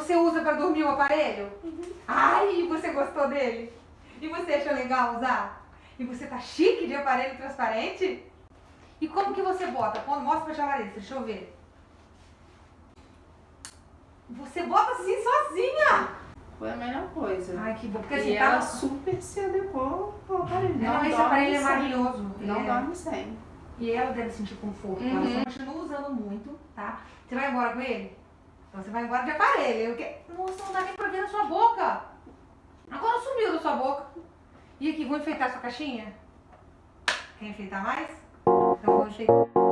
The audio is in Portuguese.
Você usa pra dormir o aparelho? Ai, e você gostou dele? E você achou legal usar? E você tá chique de aparelho transparente? E como que você bota? Mostra pra Larissa, deixa eu ver. Você bota assim sozinha? Foi a melhor coisa. Ai, que bom. Porque E assim, ela super se adequou ao aparelho. Não, esse dorme aparelho é sem. maravilhoso. Não dorme sem. E ela deve sentir conforto. Ela só continua usando muito, tá? Você vai embora com ele? Então você vai embora de aparelho. Nossa, não dá nem pra ver na sua boca. Agora sumiu da sua boca. E aqui, vou enfeitar sua caixinha? Quer enfeitar mais? Então vou enfeitar.